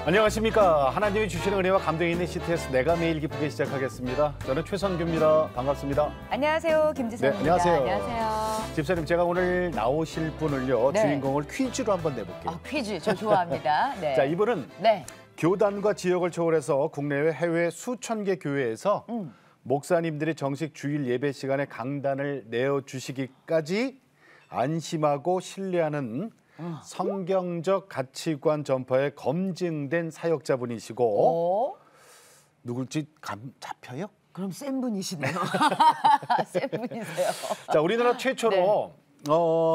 안녕하십니까. 하나님이 주시는 은혜와 감동이 있는 CTS 내가 매일 기쁘게 시작하겠습니다. 저는 최선규입니다. 반갑습니다. 안녕하세요. 김지선입니다. 네, 안녕하세요. 안녕하세요. 집사님, 제가 오늘 나오실 분을요. 네. 주인공을 퀴즈로 한번 내볼게요. 아, 퀴즈 저 좋아합니다. 네. 자, 이분은 네. 교단과 지역을 초월해서 국내외 해외 수천 개 교회에서 목사님들이 정식 주일 예배 시간에 강단을 내어주시기까지 안심하고 신뢰하는 성경적 가치관 전파에 검증된 사역자분이시고 누굴지 감 잡혀요? 그럼 센 분이시네요. 센 분이세요. 자, 우리나라 최초로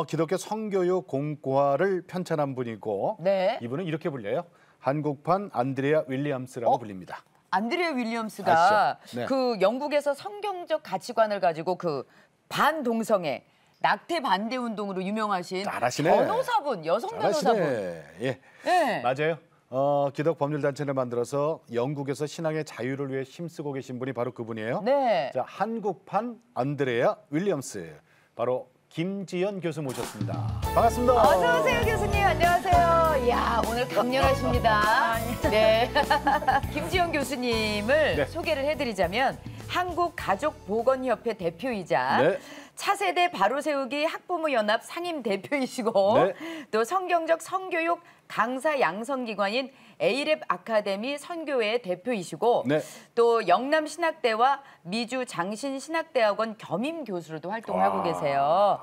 기독교 성교육 공과를 편찬한 분이고 네. 이분은 이렇게 불려요. 한국판 안드레아 윌리엄스라고 불립니다. 안드레아 윌리엄스가 아시죠? 네. 그 영국에서 성경적 가치관을 가지고 그 반동성애 낙태 반대 운동으로 유명하신 잘하시네. 변호사분, 여성 변호사분. 잘하시네. 예, 네. 맞아요. 기독 법률 단체를 만들어서 영국에서 신앙의 자유를 위해 힘쓰고 계신 분이 바로 그분이에요. 네. 자, 한국판 안드레아 윌리엄스, 바로 김지연 교수 모셨습니다. 반갑습니다. 어서 오세요, 교수님. 안녕하세요. 이야, 오늘 강렬하십니다. 네. 김지연 교수님을 네. 소개를 해드리자면 한국가족보건협회 대표이자 네. 차세대 바로세우기 학부모연합 상임 대표이시고 네. 또 성경적 성교육 강사 양성기관인 A랩 아카데미 선교회 대표이시고 네. 또 영남신학대와 미주 장신신학대학원 겸임 교수로도 활동하고 계세요.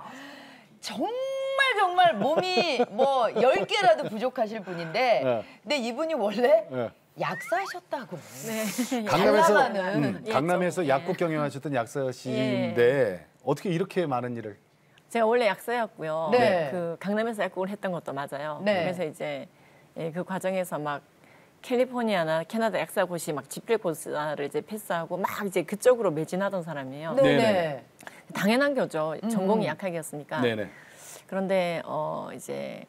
정말 몸이 뭐 10개라도 부족하실 분인데 네. 근데 이분이 원래 네. 약사하셨다고. 네. 강남에서 약국 경영하셨던 약사신데 어떻게 이렇게 많은 일을? 제가 원래 약사였고요. 네. 그 강남에서 약국을 했던 것도 맞아요. 네. 그래서 이제 그 과정에서 막 캘리포니아나 캐나다 약사고시 막 집필고사를 이제 패스하고 막 이제 그쪽으로 매진하던 사람이에요. 네네. 당연한 거죠. 전공이 약학이었으니까. 네네. 그런데 이제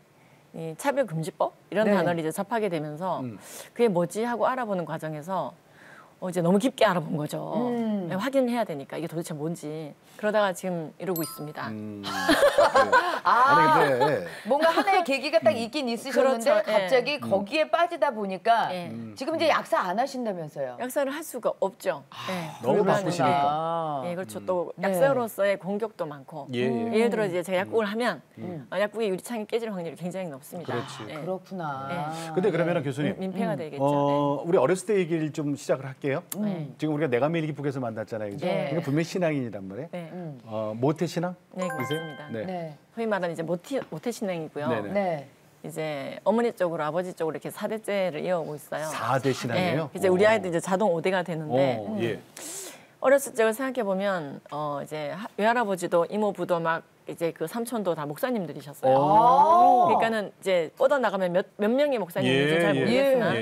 이 차별금지법 이런 네. 단어를 이제 접하게 되면서 그게 뭐지 하고 알아보는 과정에서 이제 너무 깊게 알아본 거죠. 확인해야 되니까 이게 도대체 뭔지. 그러다가 지금 이러고 있습니다. 아니 근데 뭔가 하나의 계기가 딱 있긴 있으셨는데 그렇죠. 갑자기 거기에 빠지다 보니까 예. 지금 이제 약사 안 하신다면서요? 약사를 할 수가 없죠. 너무 불가능해요. 바쁘시니까. 예, 그렇죠. 또 네. 약사로서의 공격도 많고. 예, 예. 예를 들어 이제 제가 약국을 하면 약국의 유리창이 깨질 확률이 굉장히 높습니다. 그렇지. 예. 그렇구나. 근데 그러면은 교수님, 민폐가 되겠죠. 우리 어렸을 때 얘기를 좀 시작을 할게요. 지금 우리가 내가 매일 기쁘게서 만났잖아요, 그죠? 네. 그러니까 분명히 신앙인이란 말이에요. 네. 모태 신앙? 네, 그러세요? 맞습니다. 네. 네. 소위 말하는 이제 모태신앙이고요. 네네. 네. 이제 어머니 쪽으로 아버지 쪽으로 이렇게 4대째를 이어오고 있어요. 4대 신앙이에요? 이제 우리 아이도 이제 자동 5대가 되는데 예. 어렸을 적을 생각해 보면 이제 외할아버지도 이모부도 막 이제 그 삼촌도 다 목사님들이셨어요. 그러니까는 이제 뻗어 나가면 몇 명의 목사님인지 잘 모르겠으나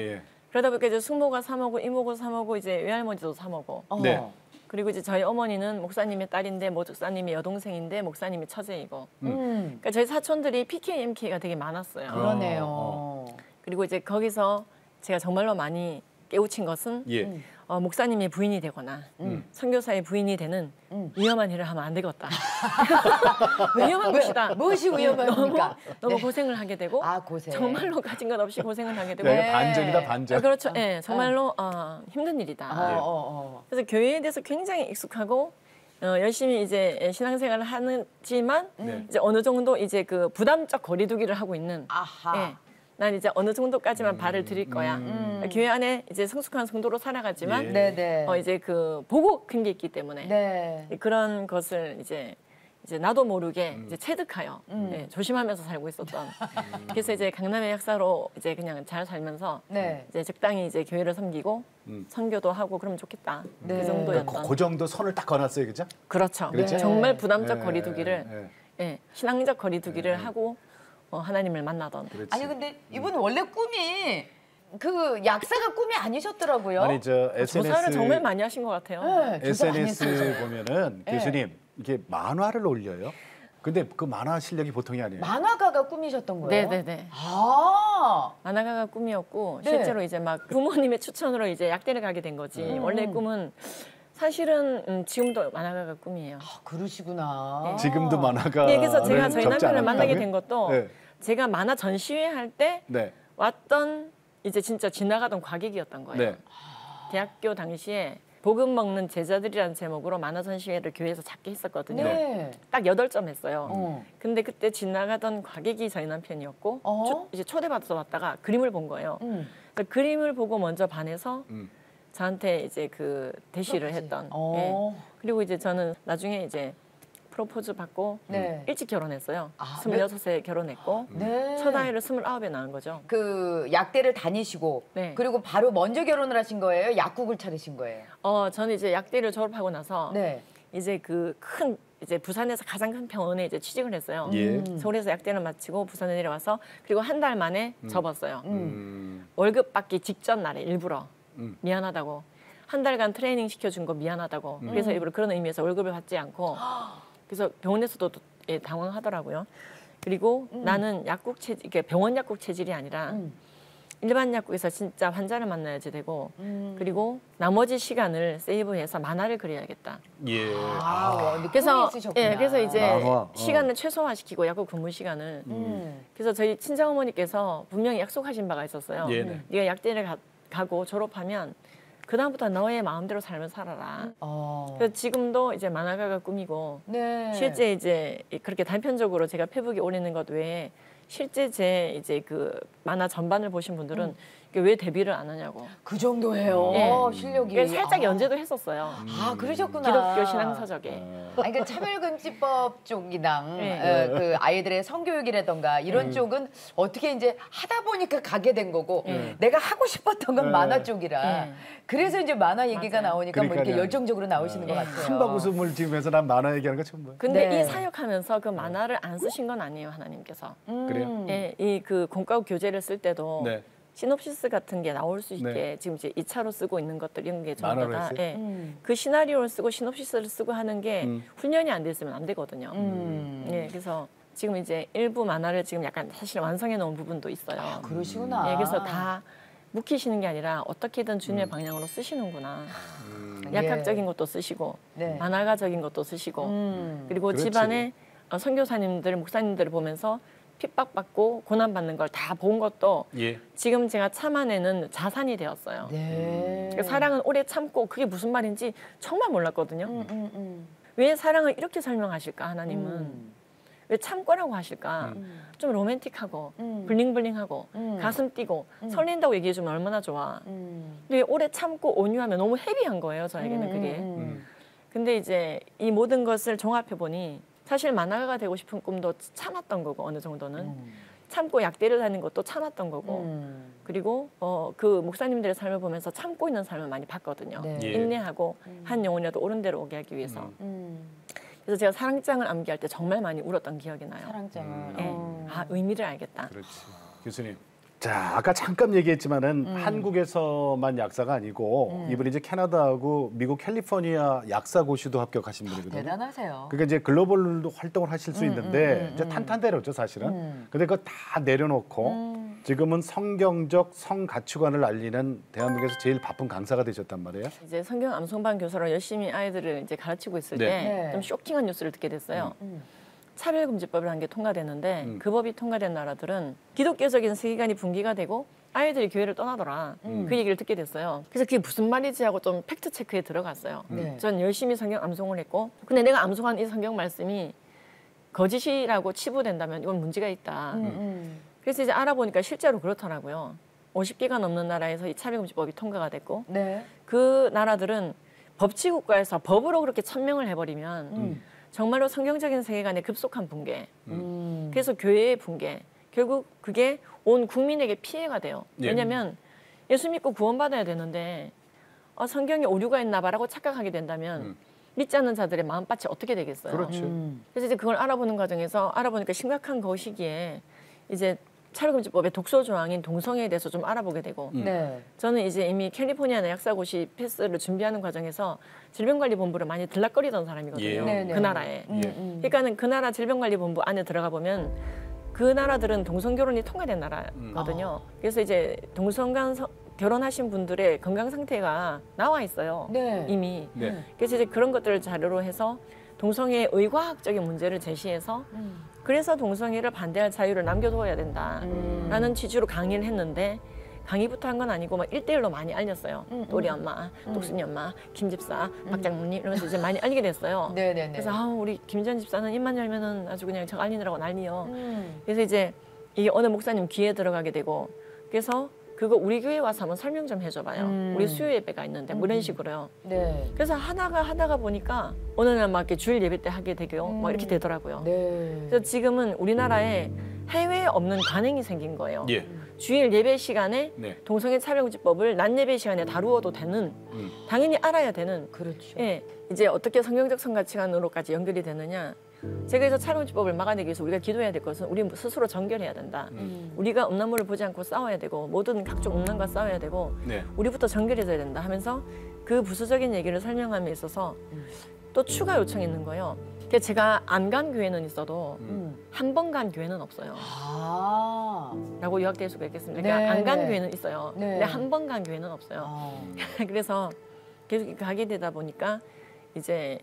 그러다 보니까 이제 숙모가 사모고 이모고 사모고 이제 외할머니도 사모고. 네. 그리고 이제 저희 어머니는 목사님의 딸인데 목사님의 여동생인데 목사님의 처제이고. 그러니까 저희 사촌들이 PK, MK가 되게 많았어요. 그러네요. 그리고 이제 거기서 제가 정말로 많이 깨우친 것은 예. 목사님의 부인이 되거나 선교사의 부인이 되는 위험한 일을 하면 안 되겠다. 위험한 것이다. 무엇이 위험합니까? 너무 네. 고생을 하게 되고 고생. 정말로 가진 것 없이 고생을 하게 되고 네. 반전이다, 반전. 그렇죠. 네, 정말로 힘든 일이다. 그래서 교회에 대해서 굉장히 익숙하고 열심히 이제 신앙생활을 하지만 이제 어느 정도 이제 그 부담적 거리두기를 하고 있는. 네, 난 이제 어느 정도까지만 발을 들일 거야. 교회 안에 이제 성숙한 성도로 살아가지만 네네. 이제 그 보고 큰 게 있기 때문에 네. 그런 것을 이제 나도 모르게 이제 체득하여 조심하면서 살고 있었던. 그래서 이제 강남의 약사로 이제 그냥 잘 살면서 네. 이제 적당히 이제 교회를 섬기고 선교도 하고 그러면 좋겠다. 네. 그 정도였던. 그 정도 선을 딱 걸어놨어요, 그죠? 그렇죠. 그렇죠? 정말 부담적 네. 거리두기를 신앙적 거리두기를 하고 하나님을 만나던. 그렇지. 아니 근데 이분 원래 꿈이 그 약사가 꿈이 아니셨더라고요. 아니 저 조사를 정말 많이 하신 것 같아요. 네, 조사 많이 SNS 했어요. 보면은 교수님 이렇게 만화를 올려요. 근데 그 만화 실력이 보통이 아니에요. 만화가가 꿈이셨던 거예요? 네네네. 아. 만화가가 꿈이었고 네. 실제로 이제 막 부모님의 추천으로 이제 약대를 가게 된 거지. 원래 꿈은 사실은 지금도 만화가가 꿈이에요. 아, 그러시구나. 지금도 만화가. 네, 그래서 제가 저희 남편을 만나게 된 것도 네. 제가 만화 전시회 할 때 네. 왔던 이제 진짜 지나가던 과객이었던 거예요. 네. 대학교 당시에 복음 먹는 제자들이라는 제목으로 만화 전시회를 교회에서 작게 했었거든요. 네. 딱 8점 했어요. 어. 근데 그때 지나가던 과객이 저희 남편이었고 이제 초대받아서 왔다가 그림을 본 거예요. 그래서 그림을 보고 먼저 반해서 저한테 이제 그 대시를 했던. 예. 그리고 이제 저는 나중에 이제 프로포즈 받고 네. 일찍 결혼했어요. 아, 26에 결혼했고 네. 첫 아이를 29에 낳은 거죠. 그 약대를 다니시고 네. 그리고 바로 먼저 결혼을 하신 거예요? 약국을 차리신 거예요? 저는 이제 약대를 졸업하고 나서 네. 이제 그 큰 이제 부산에서 가장 큰 병원에 이제 취직을 했어요. 예. 서울에서 약대를 마치고 부산에 내려와서 그리고 한 달 만에 접었어요. 음. 월급 받기 직전 날에 일부러 미안하다고 한 달간 트레이닝 시켜준 거 미안하다고 그래서 일부러 그런 의미에서 월급을 받지 않고 그래서 병원에서도 예, 당황하더라고요. 그리고 나는 약국 체질, 이게 병원 약국 체질이 아니라 일반 약국에서 진짜 환자를 만나야지 되고 그리고 나머지 시간을 세이브해서 만화를 그려야겠다. 예. 근데 그래서 꿈이 있으셨구나. 예, 그래서 이제 만화, 시간을 최소화시키고 약국 근무 시간을. 그래서 저희 친정 어머니께서 분명히 약속하신 바가 있었어요. 예, 네. 네가 약대를 가고 졸업하면 그 다음부터 너의 마음대로 삶을 살아라. 그래서 지금도 이제 만화가가 꿈이고 네. 실제 이제 그렇게 단편적으로 제가 페북에 올리는 것 외에 실제 제 이제 그 만화 전반을 보신 분들은 이게 왜 데뷔를 안 하냐고. 그 정도예요. 예. 실력이. 그래서 살짝 연재도 했었어요. 그러셨구나. 기독교 신앙서적에. 아니, 그러니까 차별금지법 쪽이랑 네. 그 아이들의 성교육이라던가 이런 쪽은 어떻게 이제 하다 보니까 가게 된 거고 내가 하고 싶었던 건 만화 쪽이라 그래서 이제 만화 얘기가 맞아요. 나오니까 뭐 이렇게 그러니까요. 열정적으로 나오시는 것 같아요. 한박 웃음을 지으면서 난 만화 얘기하는 거 처음 봐요. 근데 네. 이 사역하면서 그 만화를 안 쓰신 건 아니에요, 하나님께서. 그래요? 예, 이 그 공과 교재를 쓸 때도 네. 시놉시스 같은 게 나올 수 있게 네. 지금 이제 2차로 쓰고 있는 것들 이런 게 전부 만화로 다 했어요? 예. 그 시나리오를 쓰고 시놉시스를 쓰고 하는 게 훈련이 안 됐으면 안 되거든요. 예, 그래서 지금 이제 일부 만화를 지금 약간 사실 완성해 놓은 부분도 있어요. 그러시구나. 예, 그래서 다 묵히시는 게 아니라 어떻게든 주님의 방향으로 쓰시는구나. 약학적인 것도 쓰시고 네. 만화가적인 것도 쓰시고 그리고 그렇지. 집안에 선교사님들, 목사님들을 보면서 핍박받고 고난받는 걸 다 본 것도 예. 지금 제가 참아내는 자산이 되었어요. 네. 그러니까 사랑은 오래 참고 그게 무슨 말인지 정말 몰랐거든요. 왜 사랑을 이렇게 설명하실까 하나님은? 왜 참고라고 하실까? 좀 로맨틱하고 블링블링하고 가슴 뛰고 설렌다고 얘기해 주면 얼마나 좋아. 근데 오래 참고 온유하면 너무 헤비한 거예요, 저에게는 그게. 근데 이제 이 모든 것을 종합해 보니 사실 만화가가 되고 싶은 꿈도 참았던 거고 어느 정도는 참고 약대를 하는 것도 참았던 거고 그리고 그 목사님들의 삶을 보면서 참고 있는 삶을 많이 봤거든요. 네. 예. 인내하고 한 영혼이라도 옳은 대로 오게 하기 위해서. 그래서 제가 사랑장을 암기할 때 정말 많이 울었던 기억이 나요. 사랑장을. 예. 아, 의미를 알겠다. 그렇지. 교수님. 자, 아까 잠깐 얘기했지만은 한국에서만 약사가 아니고 이분이 이제 캐나다하고 미국 캘리포니아 약사고시도 합격하신 분이거든요. 대단하세요. 그러니까 이제 글로벌 활동을 하실 수 있는데 이제 탄탄대로죠 사실은. 근데 그거 다 내려놓고 지금은 성경적 성가치관을 알리는 대한민국에서 제일 바쁜 강사가 되셨단 말이에요. 이제 성경 암송반 교사로 열심히 아이들을 이제 가르치고 있을 네. 때 좀 쇼킹한 뉴스를 듣게 됐어요. 차별금지법이라는 게 통과됐는데 그 법이 통과된 나라들은 기독교적인 세계관이 분기가 되고 아이들이 교회를 떠나더라. 그 얘기를 듣게 됐어요. 그래서 그게 무슨 말이지 하고 좀 팩트 체크에 들어갔어요. 네. 전 열심히 성경 암송을 했고 근데 내가 암송한 이 성경 말씀이 거짓이라고 치부된다면 이건 문제가 있다. 그래서 이제 알아보니까 실제로 그렇더라고요. 50개가 넘는 나라에서 이 차별금지법이 통과가 됐고 네. 그 나라들은 법치국가에서 법으로 그렇게 천명을 해버리면 정말로 성경적인 세계관의 급속한 붕괴. 그래서 교회의 붕괴. 결국 그게 온 국민에게 피해가 돼요. 예. 왜냐하면 예수 믿고 구원받아야 되는데 성경에 오류가 있나 봐라고 착각하게 된다면 믿지 않는 자들의 마음밭이 어떻게 되겠어요. 그렇죠. 그래서 이제 그걸 알아보는 과정에서 알아보니까 심각한 그 시기에 이제 차별금지법의 독소 조항인 동성애에 대해서 좀 알아보게 되고 네. 저는 이제 이미 캘리포니아 약사고시 패스를 준비하는 과정에서 질병관리본부를 많이 들락거리던 사람이거든요. 예. 네네. 그 나라에. 예. 그러니까는 그 나라 질병관리본부 안에 들어가 보면 그 나라들은 동성결혼이 통과된 나라거든요. 그래서 이제 동성간 결혼하신 분들의 건강 상태가 나와 있어요. 네. 이미. 네. 그래서 이제 그런 것들을 자료로 해서 동성애의 의과학적인 문제를 제시해서 그래서 동성애를 반대할 자유를 남겨두어야 된다라는 취지로 강의를 했는데 강의부터 한 건 아니고 막 1대1로 많이 알렸어요. 또 우리 엄마, 똑순이 엄마, 김 집사, 박 장모님 이러면서 이제 많이 알리게 됐어요. 네네네. 그래서 우리 김전 집사는 입만 열면은 아주 그냥 저 알리느라고 난리요. 그래서 이제 이게 어느 목사님 귀에 들어가게 되고 그래서 그거 우리 교회 와서 한번 설명 좀 해줘봐요. 우리 수요 예배가 있는데 뭐 이런 식으로요. 네. 그래서 하다가 보니까 어느 날 막 이렇게 주일 예배 때 하게 되고 막 이렇게 되더라고요. 네. 그래서 지금은 우리나라에 해외에 없는 관행이 생긴 거예요. 예. 주일 예배 시간에 네. 동성애 차별금지법을 낮 예배 시간에 다루어도 되는 당연히 알아야 되는 그렇죠. 예, 이제 어떻게 성경적 성가치관으로까지 연결이 되느냐. 제가 그래서 차별금지법을 막아내기 위해서 우리가 기도해야 될 것은 우리 스스로 정결해야 된다. 우리가 음란물을 보지 않고 싸워야 되고 모든 각종 음란과 싸워야 되고 네. 우리부터 정결해져야 된다 하면서 그 부수적인 얘기를 설명함에 있어서 또 추가 요청이 있는 거예요. 그러니까 제가 안 간 교회는 있어도 한 번 간 교회는 없어요. 라고 요약될 수가 있겠습니다. 그러니까 안 간 교회는 있어요. 네. 근데 한 번 간 교회는 없어요. 그래서 계속 가게 되다 보니까 이제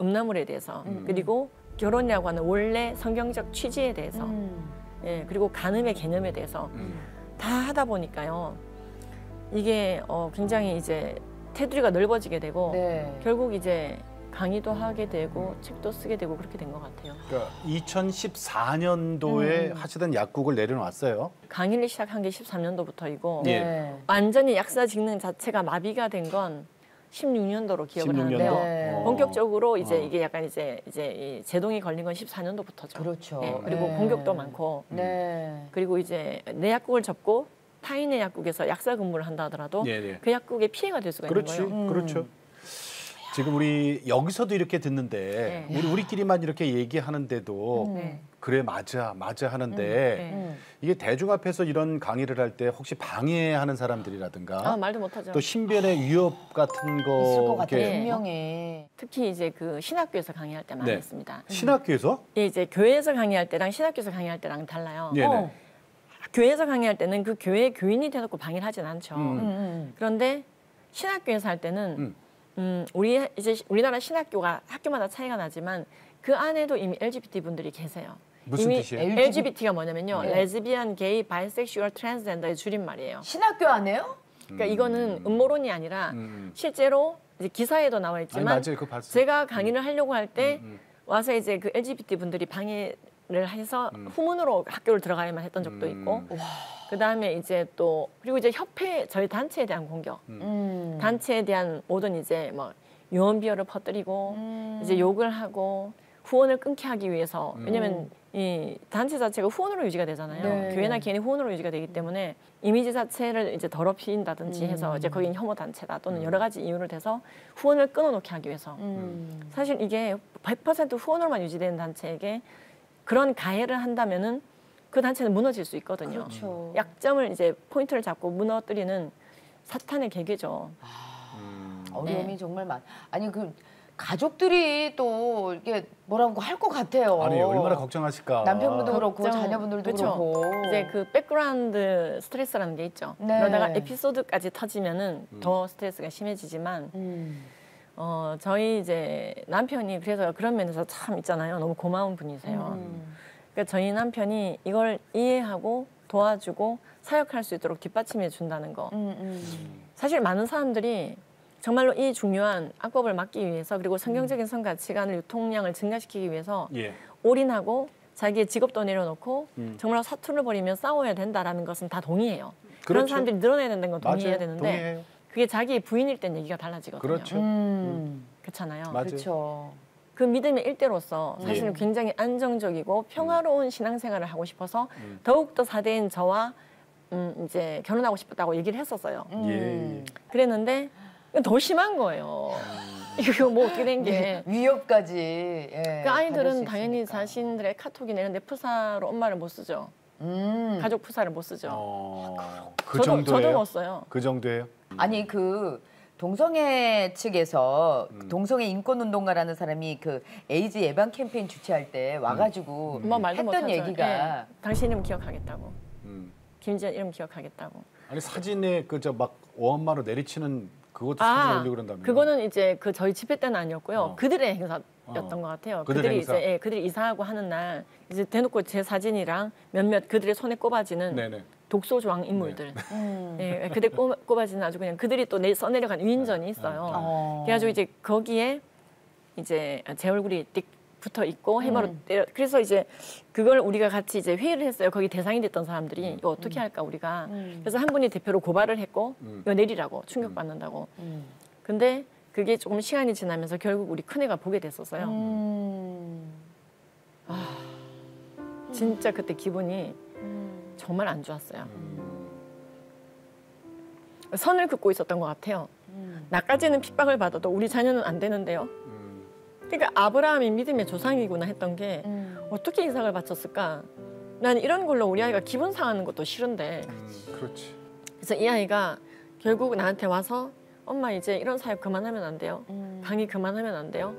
음란물에 대해서 그리고 결혼이라고 하는 원래 성경적 취지에 대해서 예, 그리고 간음의 개념에 대해서 다 하다 보니까요. 이게 굉장히 이제 테두리가 넓어지게 되고 네. 결국 이제 강의도 하게 되고 책도 쓰게 되고 그렇게 된 것 같아요. 그러니까 2014년도에 하시던 약국을 내려놨어요. 강의를 시작한 게 13년도부터이고 예. 완전히 약사 직능 자체가 마비가 된 건 16년도로 기억을 16년도? 하는데요. 네. 본격적으로 이제 이게 약간 이제 이 제동이 걸린 건 14년도부터죠. 그렇죠. 예, 그리고 네. 공격도 많고 네. 그리고 이제 내 약국을 접고 타인의 약국에서 약사 근무를 한다 하더라도 네. 그 약국에 피해가 될 수가 그렇지, 있는 거예요. 그렇죠. 지금 우리 여기서도 이렇게 듣는데 우리끼리만 이렇게 얘기하는데도 네. 그래 맞아 하는데 네. 이게 대중 앞에서 이런 강의를 할 때 혹시 방해하는 사람들이라든가 말도 못하죠. 또 신변의 위협 같은 거 있을 것 같아요. 이렇게 분명히. 특히 이제 그 신학교에서 강의할 때 많이 네. 있습니다. 신학교에서 예, 이제 교회에서 강의할 때랑 신학교에서 강의할 때랑 달라요. 네네. 교회에서 강의할 때는 그 교회 교인이 대놓고 방해를 하진 않죠. 그런데 신학교에서 할 때는 우리나라 신학교가 학교마다 차이가 나지만 그 안에도 이미 LGBT 분들이 계세요. 무슨 이미 뜻이에요? LGBT가 뭐냐면요. 네. 레즈비안, 게이, 바이섹슈얼, 트랜스젠더의 줄임말이에요. 신학교 안 해요? 그러니까 이거는 음모론이 아니라 실제로 이제 기사에도 나와 아니 있지만 맞아요, 그거 봤어요. 제가 강의를 하려고 할 때 와서 이제 그 LGBT 분들이 방해를 해서 후문으로 학교를 들어가야만 했던 적도 있고 그 다음에 이제 또 그리고 이제 협회 저희 단체에 대한 공격, 단체에 대한 모든 이제 뭐 유언 비어를 퍼뜨리고 이제 욕을 하고 후원을 끊게 하기 위해서 왜냐면 이 단체 자체가 후원으로 유지가 되잖아요. 네. 교회나 개인이 후원으로 유지가 되기 때문에 이미지 자체를 이제 더럽힌다든지 해서 이제 거긴 혐오 단체다 또는 여러 가지 이유를 대서 후원을 끊어놓게 하기 위해서 사실 이게 100% 후원으로만 유지되는 단체에게 그런 가해를 한다면은 그 단체는 무너질 수 있거든요. 그렇죠. 약점을 이제 포인트를 잡고 무너뜨리는 사탄의 계계죠. 어려움이 네. 정말 아니 그 가족들이 또 이게 뭐라고 할 것 같아요. 아니 얼마나 걱정하실까. 남편분도 그렇고 걱정, 자녀분들도 그렇죠. 그렇고. 이제 그 백그라운드 스트레스라는 게 있죠. 네. 그러다가 에피소드까지 터지면은 더 스트레스가 심해지지만 저희 이제 남편이 그래서 그런 면에서 참 있잖아요. 너무 고마운 분이세요. 그러니까 저희 남편이 이걸 이해하고 도와주고 사역할 수 있도록 뒷받침해 준다는 거. 사실 많은 사람들이 정말로 이 중요한 악법을 막기 위해서 그리고 성경적인 성 가치관을 유통량을 증가시키기 위해서 예. 올인하고 자기의 직업도 내려놓고 정말 사투를 벌이며 싸워야 된다라는 것은 다 동의해요. 그런 그렇죠. 사람들이 늘어나야 된다는 건 동의해야 맞아요. 되는데 동의해요. 그게 자기 부인일 땐 얘기가 달라지거든요. 그렇죠. 그렇잖아요. 맞아요. 그렇죠. 그 믿음의 일대로서 사실은 굉장히 안정적이고 평화로운 신앙생활을 하고 싶어서 더욱더 사대인 저와 이제 결혼하고 싶었다고 얘기를 했었어요. 예. 그랬는데 더 심한 거예요. 이거 뭐 어떻게 된 게. 위협까지. 예, 그 받을 아이들은 수 당연히 있으니까. 자신들의 카톡이나 이런 데 프사로 엄마를 못 쓰죠. 가족 프사를 못 쓰죠. 그 저도 정도예요? 못 써요. 그 정도예요? 아니 그 동성애 측에서 동성애 인권운동가라는 사람이 그 에이즈 예방 캠페인 주최할 때 와가지고 뭐 말도 했던 못하죠. 얘기가 예. 당신 이름 기억하겠다고. 음. 김지연 이름 기억하겠다고. 아니 사진에 그 저 막 오한마로 내리치는 그것도 사진 올리고 그런다며. 그거는 이제 그 저희 집회 때는 아니었고요. 그들의 행사였던 것 같아요. 그들의 그들이 행사. 이제 그들이 이사하고 하는 날 이제 대놓고 제 사진이랑 몇몇 그들의 손에 꼽아지는 네네. 독소 조항 인물들. 예, 그때 꼽아지는 아주 그냥 그들이 또 써내려간 위인전이 있어요. 그래가지고 이제 거기에 이제 제 얼굴이 띡 붙어 있고 해머로 때려. 그래서 이제 그걸 우리가 같이 이제 회의를 했어요. 거기 대상이 됐던 사람들이 이거 어떻게 할까 우리가. 그래서 한 분이 대표로 고발을 했고 이거 내리라고 충격받는다고. 근데 그게 조금 시간이 지나면서 결국 우리 큰애가 보게 됐었어요. 진짜 그때 기분이 정말 안 좋았어요. 선을 긋고 있었던 것 같아요. 나까지는 핍박을 받아도 우리 자녀는 안 되는데요. 그러니까 아브라함이 믿음의 조상이구나 했던 게 어떻게 이삭을 바쳤을까? 난 이런 걸로 우리 아이가 기분 상하는 것도 싫은데. 그렇지. 그래서 이 아이가 결국 나한테 와서 엄마 이제 이런 사역 그만하면 안 돼요. 강의 그만하면 안 돼요.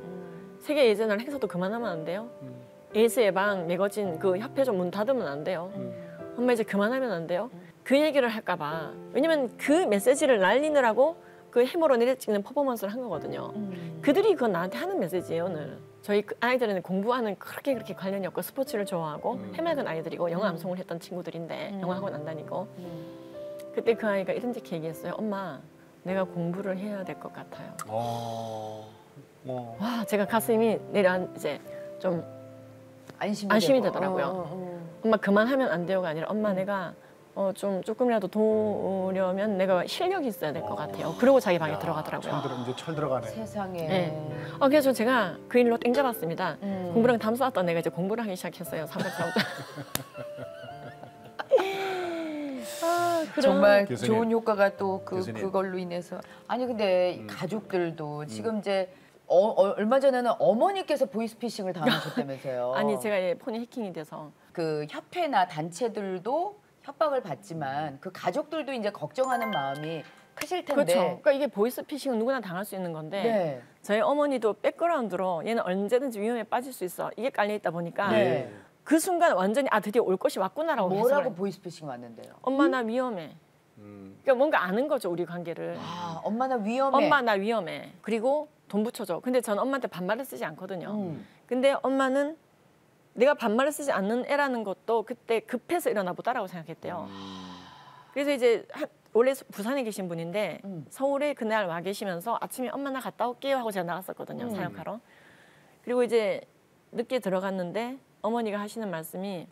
세계 예전날 행사도 그만하면 안 돼요. 에이즈 예방 매거진 그 협회 좀 문 닫으면 안 돼요. 엄마 이제 그만하면 안 돼요. 그 얘기를 할까 봐. 왜냐면 그 메시지를 날리느라고 그 해머로 내려 찍는 퍼포먼스를 한 거거든요. 그들이 그건 나한테 하는 메시지예요, 오늘. 저희 아이들은 공부하는 그렇게 관련이 없고 스포츠를 좋아하고 해맑은 아이들이고 영어 암송을 했던 친구들인데 영어 학원 안 다니고. 그때 그 아이가 이런저렇게 얘기했어요. 엄마, 내가 공부를 해야 될 것 같아요. 와, 제가 가슴이 이제 좀 안심이 되더라고요. 엄마 그만하면 안 돼요가 아니라 엄마 내가 조금이라도 도우려면 내가 실력이 있어야 될 것 같아요. 그러고 자기 방에 들어가더라고요. 이제 철 들어가네. 세상에. 네. 그래서 제가 그 일로 땡 잡았습니다. 공부랑 담 쌓았던 애가 이제 공부를 하기 시작했어요. 300살부터. 정말 교수님. 좋은 효과가 또 교수님. 그걸로 인해서. 아니 근데 가족들도 지금 이제 얼마 전에는 어머니께서 보이스피싱을 당하셨다면서요. 아니 제가 폰이 해킹이 돼서 그 협회나 단체들도 협박을 받지만 그 가족들도 이제 걱정하는 마음이 크실 텐데. 그렇죠. 그러니까 이게 보이스피싱은 누구나 당할 수 있는 건데 네. 저희 어머니도 백그라운드로 얘는 언제든지 위험에 빠질 수 있어. 이게 깔려 있다 보니까 네. 그 순간 완전히 드디어 올 것이 왔구나라고 뭐라고 해석을 보이스피싱 왔는데요? 엄마 나 위험해. 그러니까 뭔가 아는 거죠 우리 관계를. 엄마 나 위험해. 엄마 나 위험해. 그리고 돈 붙여줘. 근데 전 엄마한테 반말을 쓰지 않거든요. 근데 엄마는 내가 반말을 쓰지 않는 애라는 것도 그때 급해서 일어나 보다라고 생각했대요. 그래서 이제 원래 부산에 계신 분인데 서울에 그날 와 계시면서 아침에 엄마 나 갔다 올게요 하고 제가 나갔었거든요. 사역하러. 그리고 이제 늦게 들어갔는데 어머니가 하시는 말씀이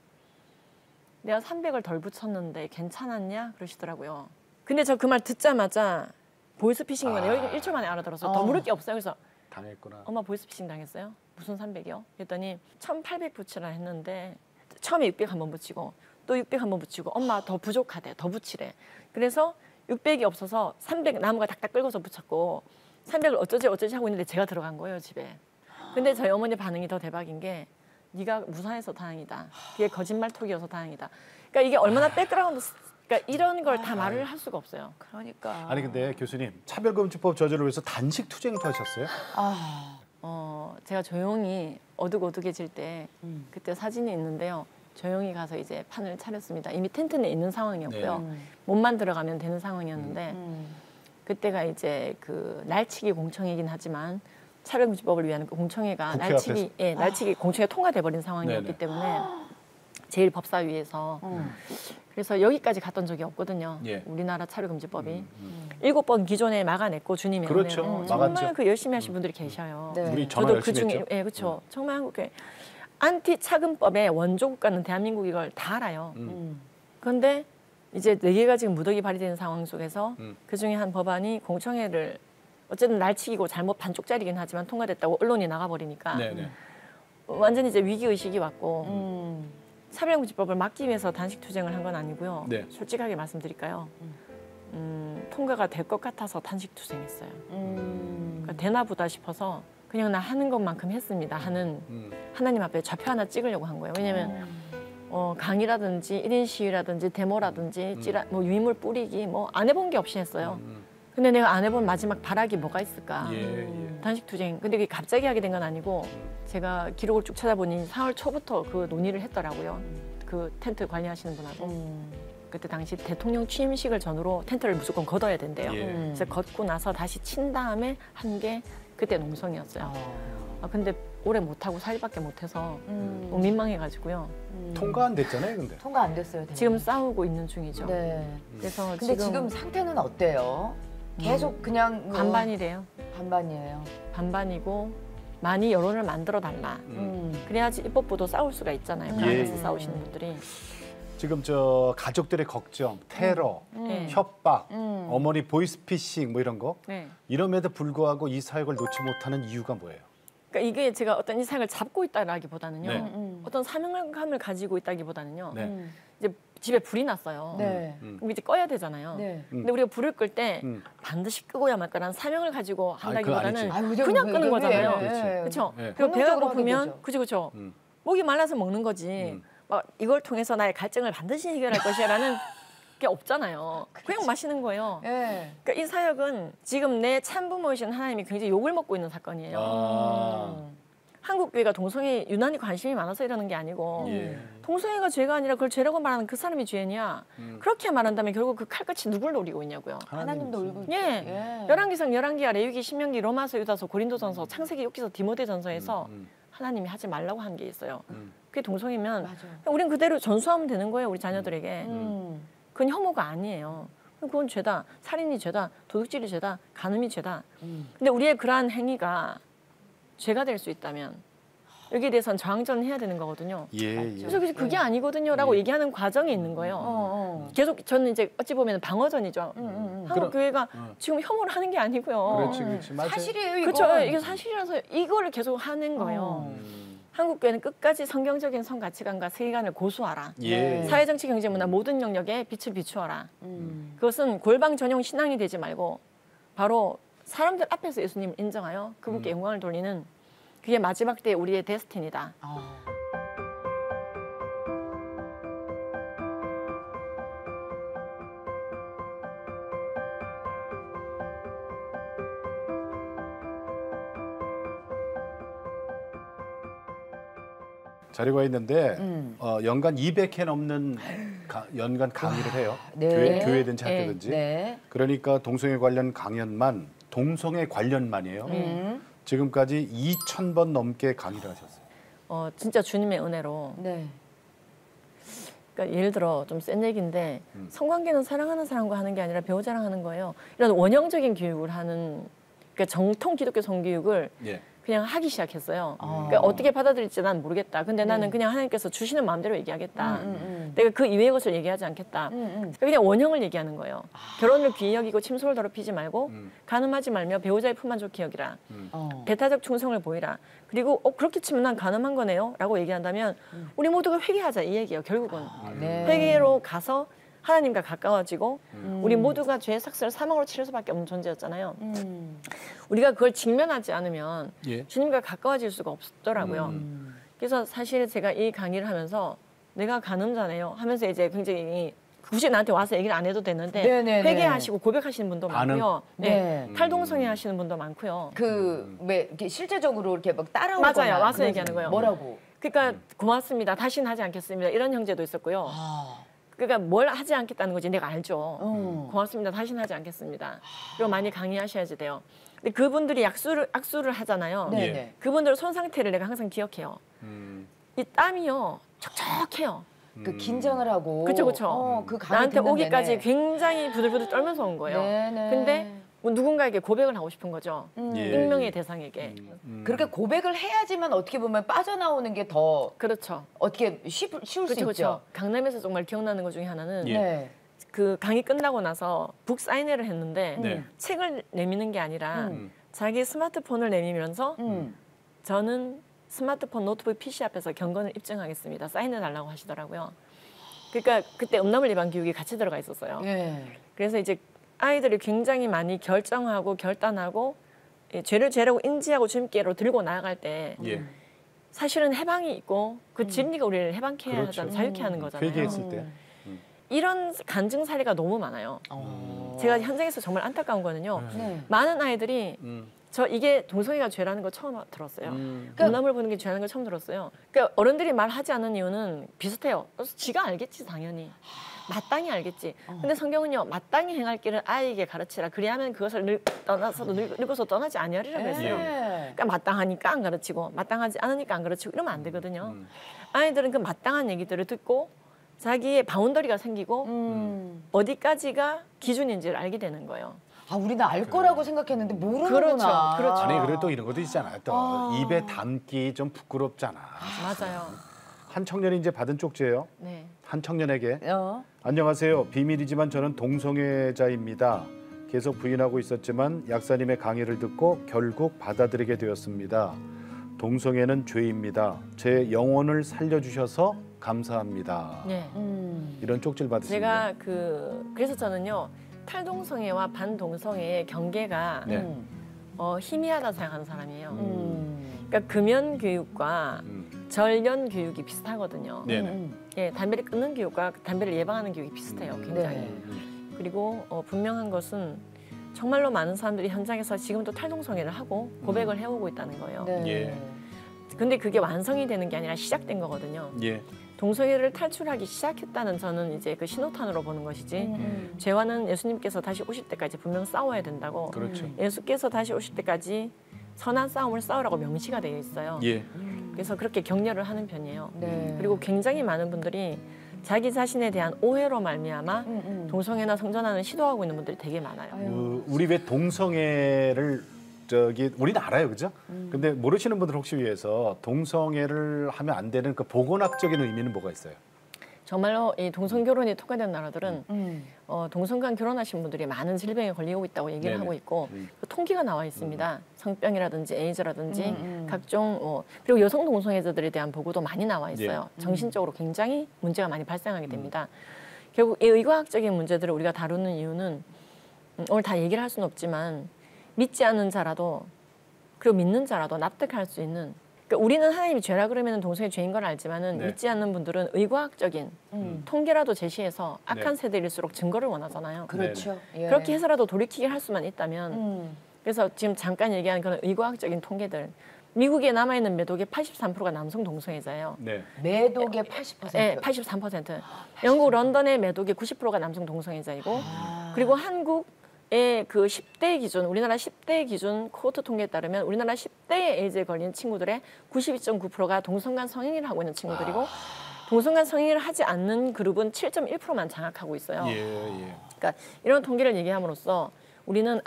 내가 300을 덜 붙였는데 괜찮았냐? 그러시더라고요. 근데 저 그 말 듣자마자 보이스피싱인 건 여기 1초 만에 알아들었어요. 더 물을 게 없어요. 그래서 당했구나. 엄마 보이스피싱 당했어요? 무슨 300이요? 그랬더니 1800 붙이라 했는데 처음에 600 한번 붙이고 또 600 한번 붙이고 엄마 더 부족하대. 더 붙이래. 그래서 600이 없어서 300 나무가 닥닥 끌고서 붙였고 300을 어쩌지 하고 있는데 제가 들어간 거예요 집에. 근데 저희 어머니 반응이 더 대박인 게 네가 무사해서 다행이다. 그게 거짓말톡이어서 다행이다. 그러니까 이게 얼마나 백그라운드 그러니까 이런 걸 다 말을 할 수가 없어요. 그러니까. 아니 근데 교수님 차별금지법 저지를 위해서 단식 투쟁도 하셨어요? 제가 조용히 어둑어둑해질 때 그때 사진이 있는데요. 조용히 가서 이제 판을 차렸습니다. 이미 텐트는 있는 상황이었고요. 몸만 들어가면 되는 상황이었는데 그때가 이제 그 날치기 공청회이긴 하지만 차별금지법을 위한 그 공청회가 날치기 공청회 통과돼 버린 상황이었기 네네. 때문에 제1법사위에서 그래서 여기까지 갔던 적이 없거든요. 예. 우리나라 차별금지법이 7번 기존에 막아냈고 주님이 그렇죠. 정말 막았죠. 그 열심히 하신 분들이 계셔요. 네. 우리 정말 저도 그 열심히 중에 했죠. 그렇죠. 정말 한국에 안티 차금법의 원조 국가는 대한민국 이걸 다 알아요. 그런데 이제 4개가 지금 무더기 발의되는 상황 속에서 그 중에 한 법안이 공청회를 어쨌든 날치기고 잘못 반쪽짜리긴 하지만 통과됐다고 언론이 나가버리니까 완전히 이제 위기 의식이 왔고 차별금지법을 막기 위해서 단식 투쟁을 한 건 아니고요. 네. 솔직하게 말씀드릴까요? 통과가 될 것 같아서 단식 투쟁했어요. 그러니까 되나 보다 싶어서 그냥 나 하는 것만큼 했습니다. 하나님 앞에 좌표 하나 찍으려고 한 거예요. 왜냐하면 강의라든지 1인 시위라든지 데모라든지 뭐 유인물 뿌리기 뭐 안 해본 게 없이 했어요. 근데 내가 안 해본 마지막 발악이 뭐가 있을까? 단식 투쟁. 근데 그게 갑자기 하게 된 건 아니고 제가 기록을 쭉 찾아보니 4월 초부터 그 논의를 했더라고요. 그 텐트 관리하시는 분하고. 그때 당시 대통령 취임식을 전후로 텐트를 무조건 걷어야 된대요. 그래서 걷고 나서 다시 친 다음에 한 게 그때 농성이었어요. 근데 오래 못하고 4일밖에 못해서 너무 민망해가지고요. 통과 안 됐잖아요, 근데. 통과 안 됐어요. 대표님. 지금 싸우고 있는 중이죠. 네. 그래서 근데 지금 상태는 어때요? 계속 그냥 뭐 반반이래요. 반반이에요. 반반이고 많이 여론을 만들어 달라. 그래야지 입법부도 싸울 수가 있잖아요. 그 예. 안에서 싸우시는 분들이. 지금 저 가족들의 걱정, 테러, 협박, 어머니 보이스피싱 뭐 이런 거 네. 이럼에도 불구하고 이 사역을 놓지 못하는 이유가 뭐예요? 그러니까 이게 제가 어떤 이 사역을 잡고 있다라기보다는요. 네. 어떤 사명감을 가지고 있다기보다는요. 네. 이제 집에 불이 났어요. 네. 그럼 이제 꺼야 되잖아요. 네. 근데 우리가 불을 끌 때 음. 반드시 끄고야 말까라는 사명을 가지고 한다기보다는 아니지. 그냥 끄는 거잖아요. 그렇지. 그렇죠. 네. 그리고 배가 본능적으로 하게 고프면 되죠. 그죠. 음. 목이 말라서 먹는 거지. 막 이걸 통해서 나의 갈증을 반드시 해결할 것이라는 게 없잖아요. 그냥 마시는 거예요. 네. 그러니까 이 사역은 지금 내 참부모이신 하나님이 굉장히 욕을 먹고 있는 사건이에요. 한국 교회가 동성애에 유난히 관심이 많아서 이러는 게 아니고 예. 동성애가 죄가 아니라 그걸 죄라고 말하는 그 사람이 죄냐. 그렇게 말한다면 결국 그 칼끝이 누굴 노리고 있냐고요. 하나님도 울고 있죠. 예. 열왕기상, 열왕기하, 레위기, 신명기, 로마서, 유다서, 고린도전서, 창세기, 욥기서, 디모데전서에서 하나님이 하지 말라고 한 게 있어요. 그게 동성애면 맞아. 우린 그대로 전수하면 되는 거예요. 우리 자녀들에게. 그건 혐오가 아니에요. 그건 죄다. 살인이 죄다. 도둑질이 죄다. 간음이 죄다. 근데 우리의 그러한 행위가 죄가 될 수 있다면 여기에 대해서는 저항전을 해야 되는 거거든요. 예. 그래서 그게 아니거든요라고 얘기하는 과정이 있는 거예요. 계속 저는 이제 어찌 보면 방어전이죠. 한국 교회가 지금 혐오를 하는 게 아니고요. 그렇지. 맞아요. 사실이에요, 이거. 그렇죠. 이게 사실이라서 이거를 계속 하는 거예요. 한국 교회는 끝까지 성경적인 성 가치관과 세계관을 고수하라. 예. 사회, 정치, 경제, 문화 모든 영역에 빛을 비추어라. 그것은 골방 전용 신앙이 되지 말고 바로 사람들 앞에서 예수님을 인정하여 그분께 영광을 돌리는 그게 마지막 때 우리의 데스티니다. 자료가 있는데 연간 200회 넘는 연간 강의를 해요. 네. 교회든지 학교든지. 네. 그러니까 동성애 관련 강연만 동성애 관련만이에요. 지금까지 2,000번 넘게 강의를 하셨어요. 진짜 주님의 은혜로. 네. 그러니까 예를 들어 좀 센 얘기인데 성관계는 사랑하는 사람과 하는 게 아니라 배우자랑 하는 거예요. 이런 원형적인 교육을 하는 그러니까 정통 기독교 성교육을 예. 그냥 하기 시작했어요. 그러니까 어떻게 받아들일지 난 모르겠다. 근데 나는 그냥 하나님께서 주시는 마음대로 얘기하겠다. 내가 그 이외의 것을 얘기하지 않겠다. 그냥 원형을 얘기하는 거예요. 결혼을 귀히 여기고 침소를 더럽히지 말고 간음하지 말며 배우자의 품만 좋게 여기라. 배타적 충성을 보이라. 그리고 그렇게 치면 난 간음한 거네요 라고 얘기한다면 우리 모두가 회개하자 이 얘기예요. 결국은. 네. 회개로 가서 하나님과 가까워지고 우리 모두가 죄의 삭스를 사망으로 치를 수밖에 없는 존재였잖아요. 우리가 그걸 직면하지 않으면 예. 주님과 가까워질 수가 없더라고요. 그래서 사실 제가 이 강의를 하면서 내가 간음자네요 하면서 이제 굉장히 굳이 나한테 와서 얘기를 안 해도 되는데 네네네. 회개하시고 고백하시는 분도 많고요. 네. 탈동성애 하시는 분도 많고요. 왜 이렇게 실제적으로 이렇게 막 따라오거나 맞아요. 와서 그런 얘기하는 거예요. 뭐라고? 그러니까 고맙습니다. 다시는 하지 않겠습니다. 이런 형제도 있었고요. 그러니까 뭘 하지 않겠다는 거지 내가 알죠. 고맙습니다. 다시는 하지 않겠습니다. 그리고 많이 강의하셔야지 돼요. 근데 그분들이 악수를 하잖아요. 네. 그분들 손 상태를 내가 항상 기억해요. 이 땀이요 촉촉해요. 그 긴장을 하고. 그렇죠. 그 강의 나한테 듣는 오기까지 내내. 굉장히 부들부들 떨면서 온 거예요. 네네. 근데 뭐 누군가에게 고백을 하고 싶은 거죠. 예. 익명의 대상에게. 그렇게 고백을 해야지만 어떻게 보면 빠져나오는 게 더 그렇죠. 어떻게 쉬울 수 있죠. 그렇죠. 강남에서 정말 기억나는 것 중에 하나는 예. 네. 그 강의 끝나고 나서 북 사인회를 했는데 네. 책을 내미는 게 아니라 자기 스마트폰을 내밀면서 저는 스마트폰, 노트북, PC 앞에서 경건을 입증하겠습니다. 사인해달라고 하시더라고요. 그러니까 그때 음란물 예방 교육이 같이 들어가 있었어요. 네. 그래서 이제 아이들이 굉장히 많이 결정하고 결단하고 죄를 죄라고 인지하고 주님께로 들고 나아갈 때 예. 사실은 해방이 있고 그 진리가 우리를 해방케 그렇죠. 하잖아요. 자유케 하는 거잖아요. 회개했을 때. 이런 간증 사례가 너무 많아요. 제가 현장에서 정말 안타까운 거는요. 네. 많은 아이들이 저 이게 동성애가 죄라는 거 처음 들었어요. 음란물 보는 게 죄라는 걸 처음 들었어요. 그러니까 어른들이 말하지 않는 이유는 비슷해요. 그래서 지가 알겠지 당연히. 마땅히 알겠지. 근데 성경은요. 마땅히 행할 길을 아이에게 가르치라. 그리하면 그것을 떠나서도 늙어서 떠나지 아니하리라고 했어요. 그러니까 마땅하니까 안 가르치고 마땅하지 않으니까 안 가르치고 이러면 안 되거든요. 아이들은 그 마땅한 얘기들을 듣고 자기의 바운더리가 생기고 어디까지가 기준인지를 알게 되는 거예요. 아, 우리는 알 거라고 생각했는데 모르는구나. 그렇죠. 아니 그래도 이런 것도 있잖아요. 또 입에 담기 좀 부끄럽잖아. 맞아요. 한 청년이 이제 받은 쪽지예요. 네. 한 청년에게 어? 안녕하세요. 비밀이지만 저는 동성애자입니다. 계속 부인하고 있었지만 약사님의 강의를 듣고 결국 받아들이게 되었습니다. 동성애는 죄입니다. 제 영혼을 살려주셔서 감사합니다. 네. 이런 쪽지를 받으십니다. 제가 그래서 저는요 탈동성애와 반동성애의 경계가 네. 희미하다 생각하는 사람이에요. 그러니까 금연 교육과 절연 교육이 비슷하거든요. 네네. 예, 담배를 끊는 교육과 담배를 예방하는 교육이 비슷해요, 굉장히. 네. 그리고 분명한 것은 정말로 많은 사람들이 현장에서 지금도 탈동성애를 하고 고백을 해오고 있다는 거예요. 네. 예. 근데 그게 완성이 되는 게 아니라 시작된 거거든요. 예. 동성애를 탈출하기 시작했다는 저는 이제 그 신호탄으로 보는 것이지 죄와는 예수님께서 다시 오실 때까지 분명 싸워야 된다고 그렇죠. 예수께서 다시 오실 때까지 선한 싸움을 싸우라고 명시가 되어 있어요. 예. 그래서 그렇게 격려를 하는 편이에요. 네. 그리고 굉장히 많은 분들이 자기 자신에 대한 오해로 말미암아 동성애나 성전환을 시도하고 있는 분들이 되게 많아요. 우리 왜 동성애를 우리는 알아요, 그죠? 근데 모르시는 분들 혹시 위해서 동성애를 하면 안 되는 그 보건학적인 의미는 뭐가 있어요? 정말로 이 동성 결혼이 통과된 나라들은 동성간 결혼하신 분들이 많은 질병에 걸리고 있다고 얘기를 네네. 하고 있고 그 통계가 나와 있습니다. 성병이라든지 에이즈라든지 각종 그리고 여성 동성애자들에 대한 보고도 많이 나와 있어요. 정신적으로 굉장히 문제가 많이 발생하게 됩니다. 결국 이 의과학적인 문제들을 우리가 다루는 이유는 오늘 다 얘기를 할 수는 없지만 믿지 않는 자라도 그리고 믿는 자라도 납득할 수 있는 그러니까 우리는 하나님이 죄라 그러면 동성애 죄인 걸 알지만은 네. 믿지 않는 분들은 의과학적인 통계라도 제시해서 악한 네. 세대일수록 증거를 원하잖아요. 그렇죠. 예. 그렇게 해서라도 돌이키게 할 수만 있다면 그래서 지금 잠깐 얘기한 그런 의과학적인 통계들 미국에 남아있는 매독의 83%가 남성 동성애자예요. 네. 매독의 80%. 네, 83%. 영국 런던의 매독의 90%가 남성 동성애자이고 그리고 한국의 그 10대 기준, 우리나라 10대 기준 코호트 통계에 따르면 우리나라 10대에 에이즈에 걸린 친구들의 92.9%가 동성간 성행위를 하고 있는 친구들이고 동성간 성행위를 하지 않는 그룹은 7.1%만 장악하고 있어요. 예, 예. 그러니까 이런 통계를 얘기함으로써 우리는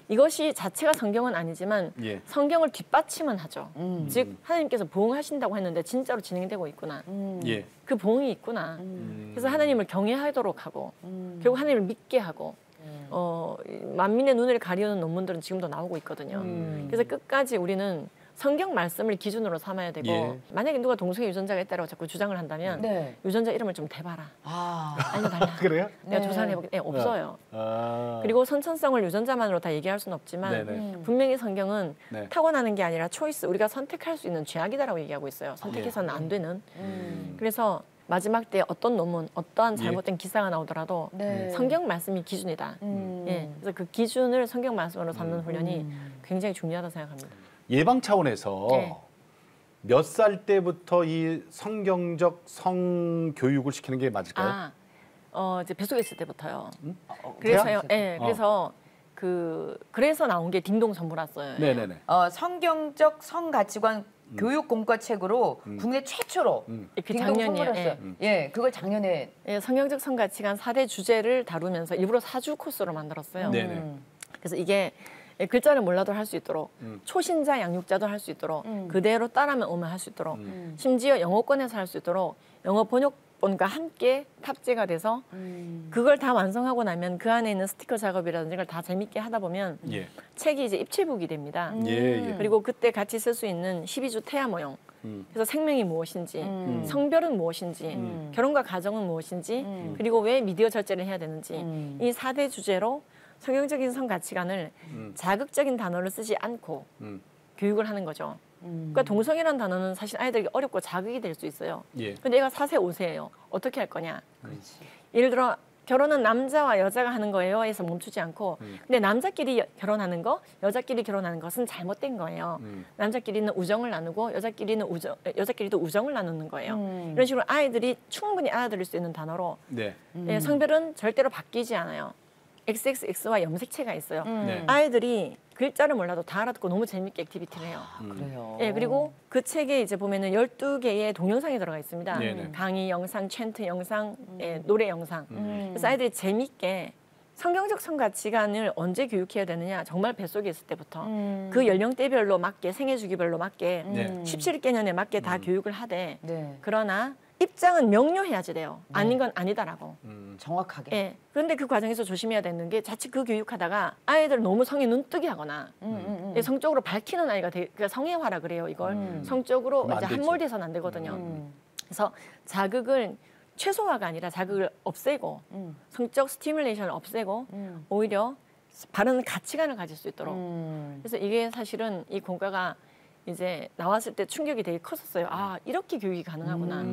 이것이 자체가 성경은 아니지만 예. 성경을 뒷받침은 하죠. 즉 하나님께서 보응하신다고 했는데 진짜로 진행되고 있구나. 예. 그 보응이 있구나. 그래서 하나님을 경외하도록 하고 결국 하나님을 믿게 하고 만민의 눈을 가리우는 논문들은 지금도 나오고 있거든요. 그래서 끝까지 우리는 성경 말씀을 기준으로 삼아야 되고 예. 만약에 누가 동성애 유전자가 있다고 자꾸 주장을 한다면 네. 유전자 이름을 좀 대봐라. 아. 알려달라. 그래요? 내가 네. 조사를 해보게. 네, 없어요. 아. 그리고 선천성을 유전자만으로 다 얘기할 수는 없지만 네네. 분명히 성경은 네. 타고나는 게 아니라 초이스, 우리가 선택할 수 있는 죄악이다라고 얘기하고 있어요. 선택해서는 안 되는. 그래서 마지막 때 어떤 논문, 어떠한 잘못된 기사가 나오더라도 네. 성경 말씀이 기준이다. 예, 그래서 그 기준을 성경 말씀으로 삼는 훈련이 굉장히 중요하다고 생각합니다. 예방 차원에서 네. 몇 살 때부터 이 성경적 성 교육을 시키는 게 맞을까요? 이제 뱃속에 있을 때부터요. 그래서요. 예, 그래서 그래서 나온 게 딩동 전부라서요. 네네네. 성경적 성가치관 교육 공과책으로 국내 최초로 그 딩동 작년이에요. 선물했어요. 예, 그걸 작년에 예, 성경적 성가치관 4대 주제를 다루면서 일부러 4주 코스로 만들었어요. 네네. 그래서 이게 글자를 몰라도 할 수 있도록 초신자 양육자도 할 수 있도록 그대로 따라만 오면 할 수 있도록 심지어 영어권에서 할 수 있도록 영어 번역본과 함께 탑재가 돼서 그걸 다 완성하고 나면 그 안에 있는 스티커 작업이라든지 걸 다 재밌게 하다 보면 예. 책이 이제 입체북이 됩니다. 예, 예. 그리고 그때 같이 쓸 수 있는 12주 태아 모형 그래서 생명이 무엇인지 성별은 무엇인지 결혼과 가정은 무엇인지 그리고 왜 미디어 절제를 해야 되는지 이 4대 주제로 성경적인 성 가치관을 자극적인 단어를 쓰지 않고 교육을 하는 거죠. 그러니까 동성애라는 단어는 사실 아이들에게 어렵고 자극이 될 수 있어요. 예. 근데 얘가 4세, 5세예요. 어떻게 할 거냐. 예를 들어 결혼은 남자와 여자가 하는 거예요 해서 멈추지 않고 근데 남자끼리 결혼하는 거, 여자끼리 결혼하는 것은 잘못된 거예요. 남자끼리는 우정을 나누고 여자끼리도 우정을 나누는 거예요. 이런 식으로 아이들이 충분히 알아들을 수 있는 단어로 네. 예, 성별은 절대로 바뀌지 않아요. XXX와 염색체가 있어요. 네. 아이들이 글자를 몰라도 다 알아듣고 너무 재밌게 액티비티를 해요. 그래요. 예, 그리고 그 책에 이제 보면은 12개의 동영상이 들어가 있습니다. 네네. 강의 영상, 챈트 영상, 예, 노래 영상. 그래서 아이들이 재밌게 성경적 성가치관을 언제 교육해야 되느냐? 정말 뱃속에 있을 때부터 그 연령대별로 맞게 생애 주기별로 맞게 네. 17개년에 맞게 다 교육을 하되 네. 그러나 입장은 명료해야지 돼요. 아닌 건 아니다라고. 정확하게. 예. 그런데 그 과정에서 조심해야 되는 게 자칫 그 교육하다가 아이들 너무 성에 눈뜨게 하거나 예, 성적으로 밝히는 아이가 그러니까 성애화라 그래요. 이걸 성적으로 그러면 안 이제 되지. 함몰돼서는 안 되거든요. 그래서 자극을 최소화가 아니라 자극을 없애고 성적 스티뮬레이션을 없애고 오히려 바른 가치관을 가질 수 있도록. 그래서 이게 사실은 이 공과가 이제 나왔을 때 충격이 되게 컸었어요. 아, 이렇게 교육이 가능하구나.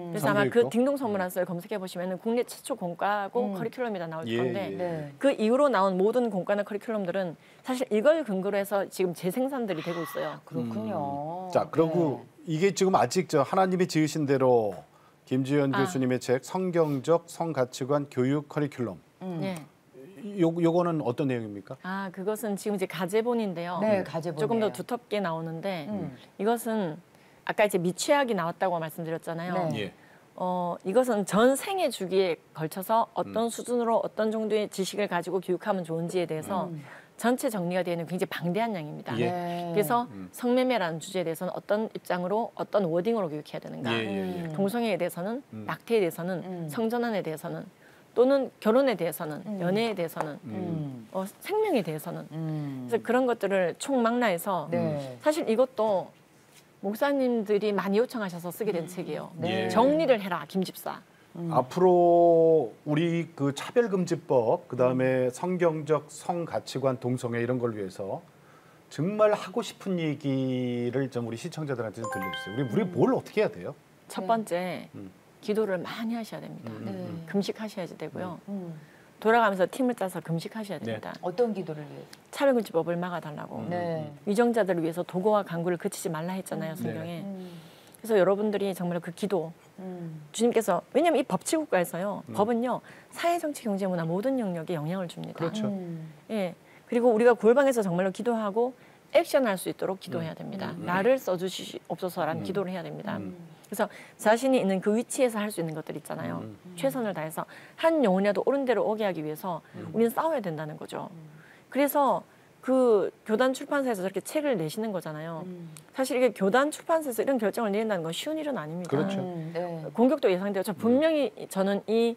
그래서 아마 그 성교육도? 딩동선문안서를 검색해 보시면 국내 최초 공과고 커리큘럼이 다 나올 예, 건데 예. 네. 그 이후로 나온 모든 공과나 커리큘럼들은 사실 이걸 근거로 해서 지금 재생산들이 되고 있어요. 그렇군요. 자, 그리고 이게 지금 아직 저 하나님이 지으신 대로 김지연 아. 교수님의 책 성경적 성가치관 교육 커리큘럼. 예. 요거는 어떤 내용입니까? 아, 그것은 지금 이제 가제본인데요. 네, 가제본이에요. 조금 더 두텁게 나오는데 이것은 아까 이제 미취학이 나왔다고 말씀드렸잖아요. 네. 예. 이것은 전 생애 주기에 걸쳐서 어떤 수준으로 어떤 정도의 지식을 가지고 교육하면 좋은지에 대해서 전체 정리가 되어 있는 굉장히 방대한 양입니다. 예. 네. 그래서 성매매라는 주제에 대해서는 어떤 입장으로 어떤 워딩으로 교육해야 되는가. 예, 예, 예. 동성애에 대해서는 낙태에 대해서는 성전환에 대해서는 또는 결혼에 대해서는 연애에 대해서는 생명에 대해서는 그래서 그런 것들을 총망라해서 네. 사실 이것도 목사님들이 많이 요청하셔서 쓰게 된 책이에요. 네. 정리를 해라 김집사. 앞으로 우리 그 차별금지법 그다음에 성경적 성가치관 동성애 이런 걸 위해서 정말 하고 싶은 얘기를 좀 우리 시청자들한테 좀 들려주세요. 우리 뭘 어떻게 해야 돼요? 첫 번째 기도를 많이 하셔야 됩니다. 네. 금식하셔야지 되고요. 돌아가면서 팀을 짜서 금식하셔야 됩니다. 어떤 기도를 위해? 차별금지법을 막아달라고. 네. 위정자들을 위해서 도구와 강구를 그치지 말라 했잖아요, 성경에. 그래서 여러분들이 정말 그 기도, 주님께서 왜냐하면 이 법치국가에서요, 법은요 사회, 정치, 경제, 문화 모든 영역에 영향을 줍니다. 그렇죠. 예. 그리고 우리가 골방에서 정말로 기도하고 액션할 수 있도록 기도해야 됩니다. 나를 써주시옵소서라는 기도를 해야 됩니다. 그래서 자신이 있는 그 위치에서 할 수 있는 것들 있잖아요. 최선을 다해서 한 영혼이라도 옳은 대로 오게 하기 위해서 우리는 싸워야 된다는 거죠. 그래서 그 교단 출판사에서 저렇게 책을 내시는 거잖아요. 사실 이게 교단 출판사에서 이런 결정을 내린다는 건 쉬운 일은 아닙니다. 그렇죠. 네. 공격도 예상돼요. 저 분명히 저는 이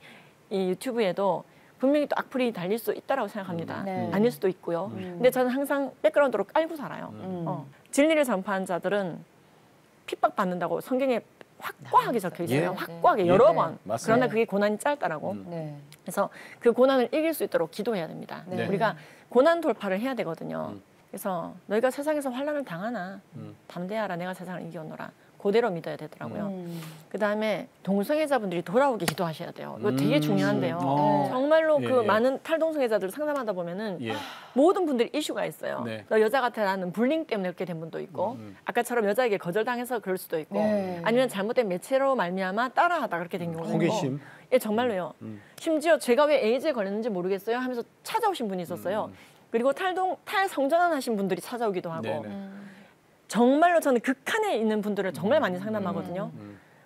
유튜브에도 분명히 또 악플이 달릴 수 있다라고 생각합니다. 네. 아닐 수도 있고요. 근데 저는 항상 백그라운드로 깔고 살아요. 진리를 전파한 자들은 핍박받는다고 성경에 확고하게 적혀 있어요. 예. 확고하게 네. 여러 네. 번. 맞습니다. 그러나 그게 고난이 짧다라고. 네. 그래서 그 고난을 이길 수 있도록 기도해야 됩니다. 네. 우리가 고난 돌파를 해야 되거든요. 그래서 너희가 세상에서 환난을 당하나 담대하라 내가 세상을 이겨노라. 그대로 믿어야 되더라고요. 그다음에 동성애자분들이 돌아오게 기도하셔야 돼요. 이거 되게 중요한데요. 정말로 예, 그 예. 많은 탈동성애자들 상담하다 보면은 예. 모든 분들이 이슈가 있어요. 네. 너 여자 같아라는 불링 때문에 그렇게 된 분도 있고 아까처럼 여자에게 거절당해서 그럴 수도 있고 네. 아니면 잘못된 매체로 말미암아 따라하다 그렇게 된 경우도 있고 호기심. 예, 정말로요. 심지어 제가 왜 에이즈에 걸렸는지 모르겠어요 하면서 찾아오신 분이 있었어요. 그리고 탈성전환 하신 분들이 찾아오기도 하고 네네. 정말로 저는 극한에 있는 분들을 정말 많이 상담하거든요.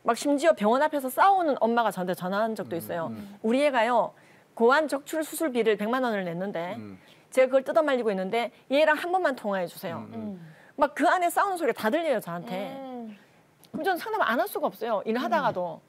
막 심지어 병원 앞에서 싸우는 엄마가 저한테 전화한 적도 있어요. 우리 애가요 고환 적출 수술비를 100만 원을 냈는데 제가 그걸 뜯어 말리고 있는데 얘랑 한 번만 통화해 주세요. 막 그 안에 싸우는 소리가 다 들려요 저한테. 그럼 저는 상담을 안 할 수가 없어요. 일을 하다가도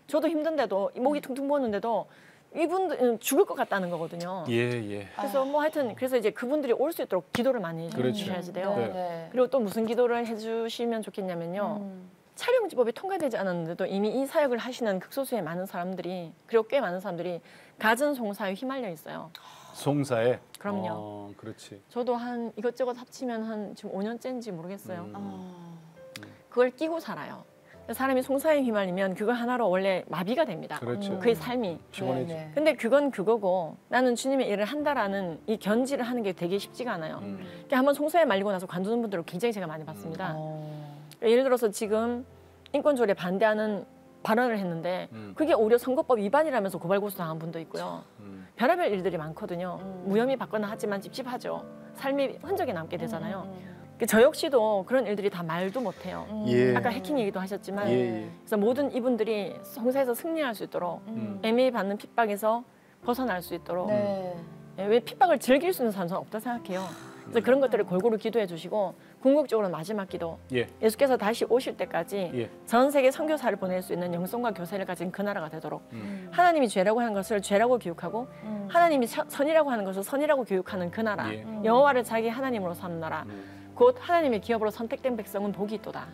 저도 힘든데도 목이 퉁퉁 부었는데도 이분들은 죽을 것 같다는 거거든요. 예, 예. 그래서 뭐 하여튼 그래서 이제 그분들이 올 수 있도록 기도를 많이 그렇죠. 해주셔야지 돼요. 네. 네. 그리고 또 무슨 기도를 해주시면 좋겠냐면요. 촬영지법이 통과되지 않았는데도 이미 이 사역을 하시는 극소수의 많은 사람들이 그리고 꽤 많은 사람들이 갖은 송사에 휘말려 있어요. 송사에. 그럼요. 그렇지. 저도 한 이것저것 합치면 한 지금 5년째인지 모르겠어요. 그걸 끼고 살아요. 사람이 송사에 휘말리면 그거 하나로 원래 마비가 됩니다. 그렇죠. 그의 삶이. 피곤해지. 네. 근데 그건 그거고 나는 주님의 일을 한다라는 이 견지를 하는 게 되게 쉽지가 않아요. 그러니까 한번 송사에 말리고 나서 관두는 분들을 굉장히 제가 많이 봤습니다. 예를 들어서 지금 인권조례 반대하는 발언을 했는데 그게 오히려 선거법 위반이라면서 고발 고소 당한 분도 있고요. 별의별 일들이 많거든요. 무혐의 받거나 하지만 찝찝하죠. 삶이 흔적이 남게 되잖아요. 저 역시도 그런 일들이 다 말도 못해요. 예. 아까 해킹 얘기도 하셨지만 예. 그래서 모든 이분들이 송사에서 승리할 수 있도록 애매히 받는 핍박에서 벗어날 수 있도록 네. 왜 핍박을 즐길 수 있는 사람은 없다 생각해요. 그래서 그런 것들을 골고루 기도해 주시고 궁극적으로 마지막 기도 예. 예수께서 다시 오실 때까지 예. 전 세계 선교사를 보낼 수 있는 영성과 교세를 가진 그 나라가 되도록 하나님이 죄라고 하는 것을 죄라고 교육하고 하나님이 선이라고 하는 것을 선이라고 교육하는 그 나라 예. 여호와를 자기 하나님으로 삼는 나라 곧 하나님의 기업으로 선택된 백성은 복이 있도다.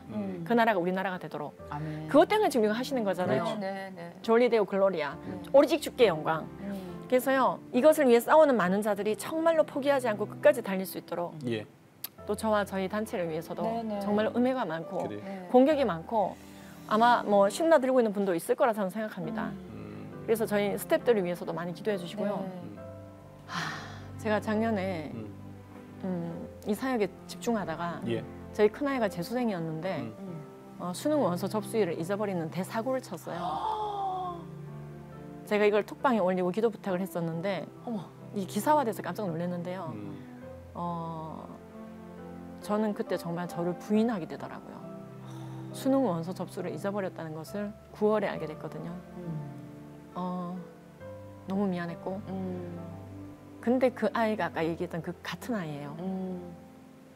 그 나라가 우리나라가 되도록 아멘. 그것 때문에 지금 이거 하시는 거잖아요. 그렇죠. 네, 네. 졸리데오 글로리아 오직 주께 영광. 그래서요 이것을 위해 싸우는 많은 자들이 정말로 포기하지 않고 끝까지 달릴 수 있도록 예. 또 저와 저희 단체를 위해서도 네네. 정말 음해가 많고 그래. 네. 공격이 많고 아마 뭐 신나 들고 있는 분도 있을 거라 저는 생각합니다. 그래서 저희 스태프들을 위해서도 많이 기도해 주시고요. 네. 제가 작년에 이 사역에 집중하다가 예. 저희 큰아이가 재수생이었는데 수능 원서 접수일을 잊어버리는 대사고를 쳤어요. 제가 이걸 톡방에 올리고 기도 부탁을 했었는데 이 기사화돼서 깜짝 놀랐는데요. 저는 그때 정말 저를 부인하게 되더라고요. 수능 원서 접수를 잊어버렸다는 것을 9월에 알게 됐거든요. 너무 미안했고 근데 그 아이가 아까 얘기했던 그 같은 아이예요.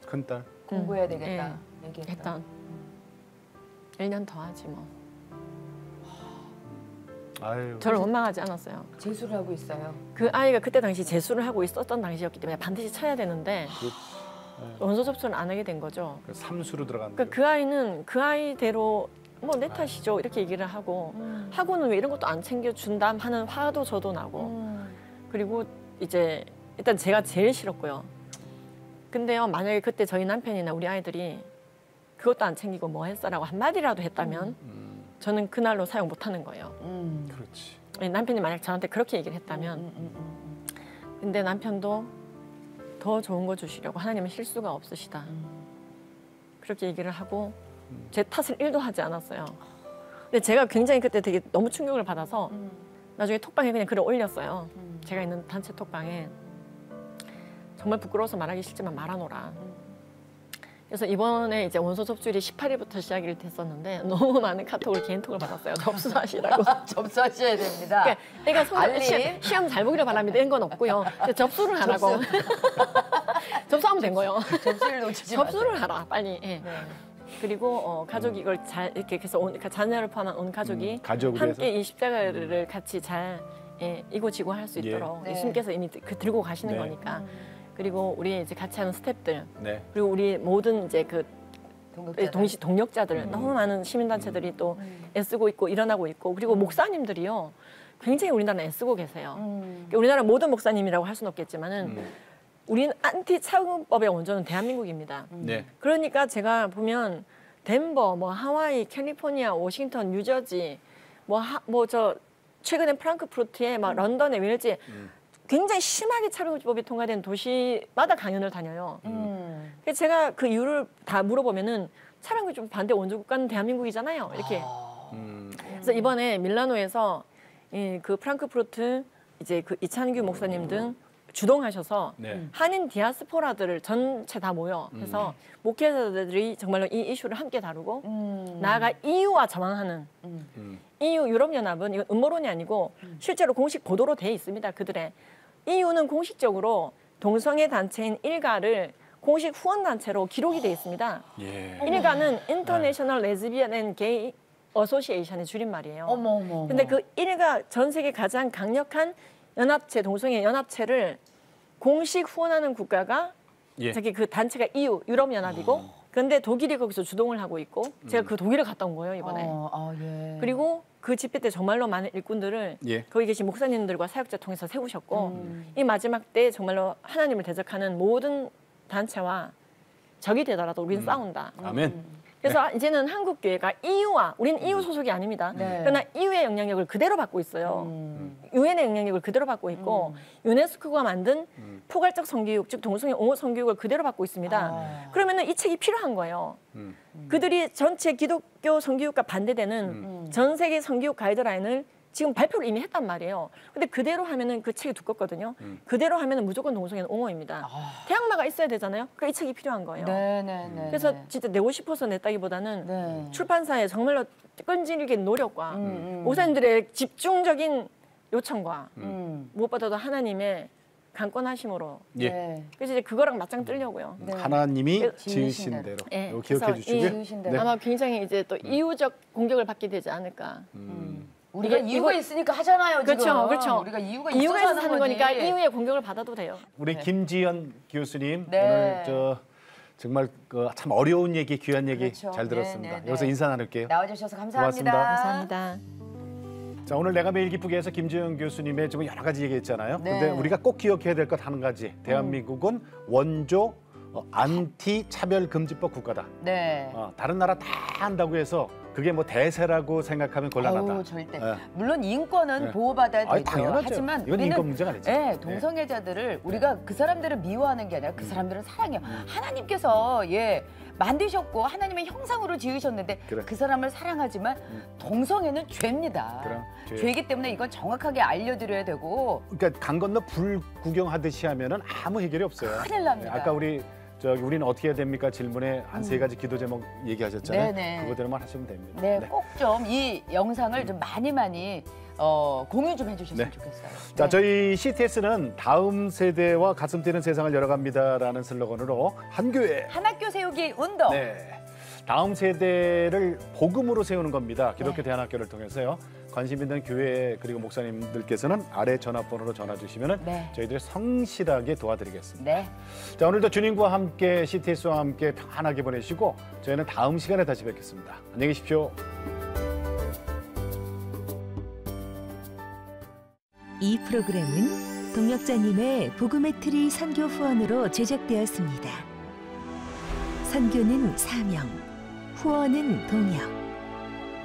큰딸. 공부해야 되겠다. 얘기했다. 했던 1년 더 하지 뭐. 아유. 저를 원망하지 않았어요. 재수를 하고 있어요. 그 아이가 그때 당시 재수를 하고 있었던 당시였기 때문에 반드시 쳐야 되는데 원서 접수를 안 하게 된 거죠. 삼수로 들어간 그러니까 그 아이는 그 아이대로 뭐 내 탓이죠 이렇게 얘기를 하고 하고는 왜 이런 것도 안 챙겨준다 하는 화도 저도 나고 그리고 이제 일단 제가 제일 싫었고요. 근데요 만약에 그때 저희 남편이나 우리 아이들이 그것도 안 챙기고 뭐 했어라고 한마디라도 했다면 저는 그날로 사용 못하는 거예요. 그렇지. 남편이 만약 저한테 그렇게 얘기를 했다면 근데 남편도 더 좋은 거 주시려고 하나님은 실수가 없으시다. 그렇게 얘기를 하고 제 탓을 1도 하지 않았어요. 근데 제가 굉장히 그때 되게 너무 충격을 받아서 나중에 톡방에 그냥 글을 올렸어요. 제가 있는 단체 톡방에 정말 부끄러워서 말하기 싫지만 말아놓으라. 그래서 이번에 이제 원서 접수일이 18일부터 시작이 됐었는데 너무 많은 카톡을 개인톡을 받았어요. 접수하시라고. 접수하셔야 됩니다. 그러니까 알림. 시험 잘 보기를 바랍니다. 이런 건 없고요. 접수를 하라고. 접수하면 된 거예요. 접수를 놓치지 접수를 마세요. 하라 빨리. 예. 네. 그리고 가족이 이걸 잘 이렇게 해서 자녀를 포함한 온 가족이 가족으로 함께 해서? 이 십자가를 같이 잘 이고지고 할 수 예. 있도록 네. 예수님께서 이미 들고 가시는 네. 거니까. 그리고 우리 이제 같이 하는 스태프들 네. 그리고 우리 모든 이제 그 동역자들. 동력자들 너무 많은 시민단체들이 또 애쓰고 있고 일어나고 있고 그리고 목사님들이요 굉장히 우리나라에 애쓰고 계세요. 그러니까 우리나라 모든 목사님이라고 할 수는 없겠지만은 우리는 안티 차금법의 원조는 대한민국입니다. 네. 그러니까 제가 보면 덴버, 뭐 하와이, 캘리포니아, 워싱턴, 뉴저지, 뭐 저 최근에 프랑크푸르트에 막 런던에 웰즈 굉장히 심하게 차별법이 통과된 도시마다 강연을 다녀요. 그래서 제가 그 이유를 다 물어보면은 차별법 반대 원조 국가는 대한민국이잖아요. 이렇게. 그래서 이번에 밀라노에서 그 프랑크푸르트 이제 그 이찬규 목사님 등 주동하셔서 네. 한인 디아스포라들을 전체 다 모여 해서 목회자들이 정말로 이 이슈를 함께 다루고 나아가 EU와 저항하는 EU 유럽연합은 이건 음모론이 아니고 실제로 공식 보도로 돼 있습니다. 그들의 EU는 공식적으로 동성애 단체인 일가를 공식 후원 단체로 기록이 돼 있습니다. 예. 일가는 인터내셔널 레즈비언 앤 게이 어소시에이션의 줄임말이에요. 어머. 근데 그 일가 전 세계 가장 강력한 연합체 동성애 연합체를 공식 후원하는 국가가 예. 저기 그 단체가 EU 유럽 연합이고 그런데 독일이 거기서 주동을 하고 있고 제가 그 독일을 갔다 온 거예요 이번에. 예. 그리고 그 집회 때 정말로 많은 일꾼들을 예. 거기 계신 목사님들과 사역자 통해서 세우셨고 이 마지막 때 정말로 하나님을 대적하는 모든 단체와 적이 되더라도 우리는 싸운다. 아멘. 그래서 이제는 한국교회가 EU와 우리는 EU 소속이 아닙니다. 그러나 EU의 영향력을 그대로 받고 있어요. 유엔의 영향력을 그대로 받고 있고 유네스코가 만든 포괄적 성교육, 즉 동성애 옹호 성교육을 그대로 받고 있습니다. 그러면은 이 책이 필요한 거예요. 그들이 전체 기독교 성교육과 반대되는 전 세계 성교육 가이드라인을 지금 발표를 이미 했단 말이에요. 근데 그대로 하면은 그 책이 두껍거든요. 그대로 하면은 무조건 동성애는 옹호입니다. 대항마가 있어야 되잖아요. 그러니까 이 책이 필요한 거예요. 그래서 진짜 내고 싶어서 냈다기보다는 출판사의 정말로 끈질긴 노력과 목사님들의 집중적인 요청과 무엇보다도 하나님의 강권하심으로. 그래서 이제 그거랑 맞짱 뜨려고요. 하나님이 지으신 대로 이거 기억해 주시고요. 아마 굉장히 이제 또 이유적 공격을 받게 되지 않을까. 우리가 이유가 있으니까 하잖아요. 그렇죠, 지금. 그렇죠. 우리가 이유가 있어서 하는 거니까 이유의 공격을 받아도 돼요. 우리 김지연 교수님 오늘 정말 참 어려운 얘기, 귀한 얘기 잘 들었습니다. 여기서 인사 나눌게요. 나와주셔서 감사합니다. 고맙습니다. 감사합니다. 자, 오늘 내가 매일 기쁘게해서 김지연 교수님의 지금 여러 가지 얘기했잖아요. 근데 우리가 꼭 기억해야 될 것 한 가지. 대한민국은 원조 안티 차별금지법 국가다. 다른 나라 다 한다고 해서 그게 뭐 대세라고 생각하면 곤란하다. 절대. 물론 인권은 보호받아야 되죠. 당연하죠. 하지만 이건 인권 문제가 아니죠. 동성애자들을 우리가 그 사람들을 미워하는 게 아니라 그 사람들을 사랑해요. 하나님께서 만드셨고 하나님의 형상으로 지으셨는데 그 사람을 사랑하지만 동성애는 죄입니다. 죄이기 때문에 이건 정확하게 알려드려야 되고. 그러니까 강 건너 불 구경하듯이 하면은 아무 해결이 없어요. 큰일 납니다. 아까 우리는 어떻게 해야 됩니까? 질문에 한 3가지 기도 제목 얘기하셨잖아요. 그거대로만 하시면 됩니다. 꼭 좀 이 영상을 좀 많이 공유 좀 해주셨으면 좋겠어요. 자, 저희 CTS는 다음 세대와 가슴 뛰는 세상을 열어갑니다라는 슬로건으로 한교회 한학교 세우기 운동. 다음 세대를 복음으로 세우는 겁니다. 기독교 대안학교를 통해서요. 관심 있는 교회 그리고 목사님들께서는 아래 전화번호로 전화 주시면 저희들이 성실하게 도와드리겠습니다. 자, 오늘도 주님과 함께 CTS와 함께 편안하게 보내시고 저희는 다음 시간에 다시 뵙겠습니다. 안녕히 계십시오. 이 프로그램은 동역자님의 복음의 트리 선교 후원으로 제작되었습니다. 선교는 사명, 후원은 동역.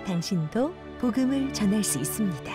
당신도 복음을 전할 수 있습니다.